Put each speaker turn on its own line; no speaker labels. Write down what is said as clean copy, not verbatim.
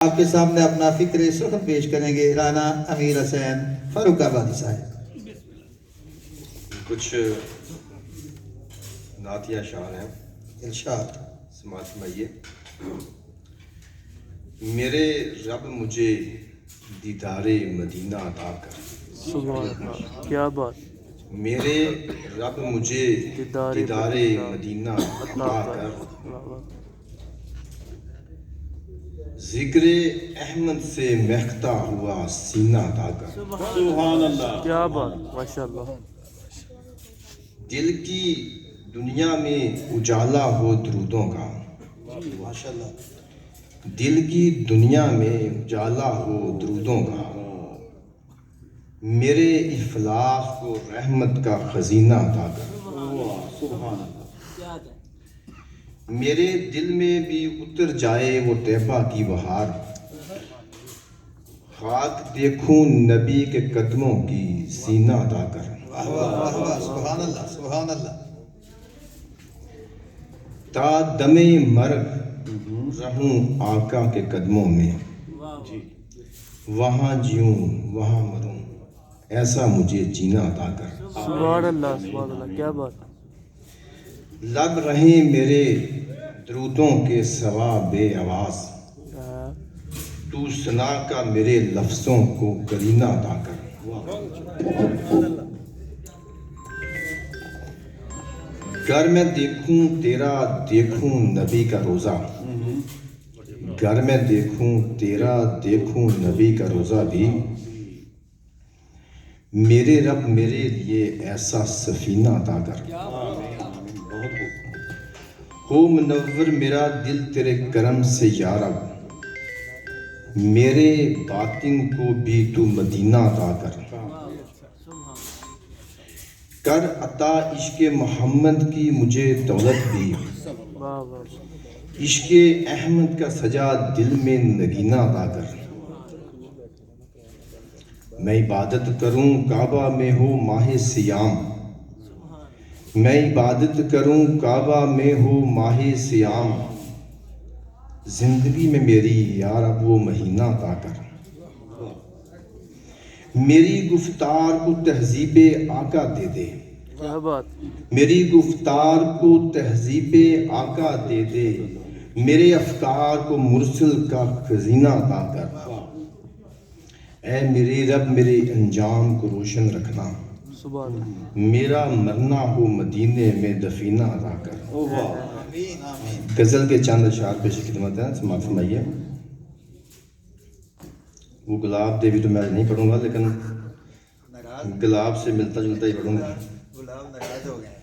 آپ کے سامنے اپنا فکر سخن پیش کریں گے رانا امیر حسین فاروق آبادی صاحب۔
کچھ نعتیہ شعر ہیں،
ارشاد۔
سماعت فرمائیے۔ میرے رب مجھے دیدار مدینہ عطا کر،
سبحان اللہ، کیا بات۔
میرے رب مجھے دیدار مدینہ عطا کر، ذکر احمد سے مہکتا ہوا سینہ عطا کر،
سبحان اللہ، کیا بات، ماشاء اللہ۔
دل کی دنیا میں اجالا ہو درودوں کا،
ماشاءاللہ۔
دل کی دنیا میں اجالا ہو درودوں کا، میرے افلاح کو رحمت کا خزینہ عطا کر،
سبحان اللہ۔
میرے دل میں بھی اتر جائے وہ طیبہ کی بہار، خاک دیکھوں نبی کے قدموں کی سینہ عطا کر،
واہ واہ واہ واہ، سبحان اللہ سبحان اللہ۔
تا دم مرگ رہوں آقا کے قدموں میں، وہاں جیوں وہاں مروں ایسا مجھے جینا عطا کر،
سبحان اللہ، سبحان اللہ، کیا بات۔
لب رہیں میرے درودوں کے سوا بے آواز، تو سنا کا میرے لفظوں کو کرینہ عطا کر، گر میں دیکھوں تیرا دیکھوں نبی کا روزہ، گر میں دیکھوں تیرا دیکھوں نبی کا روزہ بھی، میرے رب میرے لیے ایسا سفینہ عطا کر، ہو منور میرا دل تیرے کرم سے یا رب، میرے باطن کو بھی تو مدینہ عطا کر، کر عطا عشق محمد کی مجھے دولت بھی، عشق احمد کا سجا دل میں نگینہ عطا کر، میں عبادت کروں کعبہ میں ہو ماہ سیام، میں عبادت کروں کعبہ میں ہو ماہ سیام، زندگی میں میری یا رب وہ مہینہ عطا کر، میری گفتار کو تہذیب آقا دے دے،
کیا بات۔
میری گفتار کو تہذیب آقا دے دے، میرے افکار کو مرسل کا خزینہ عطا کر، اے میرے رب میرے انجام کو روشن رکھنا،
سبحان اللہ،
میرا مرنا ہو مدینے میں دفینہ عطا کر۔
آمین آمین۔
غزل کے چند اشعار پیش خدمت ہیں، سماعت فرمائیے۔ وہ گلاب دیوی تو میں نہیں پڑھوں گا، لیکن
ناراض
گلاب سے ملتا جلتا ہی پڑھوں گا۔
غلام ناراض ہو گئے۔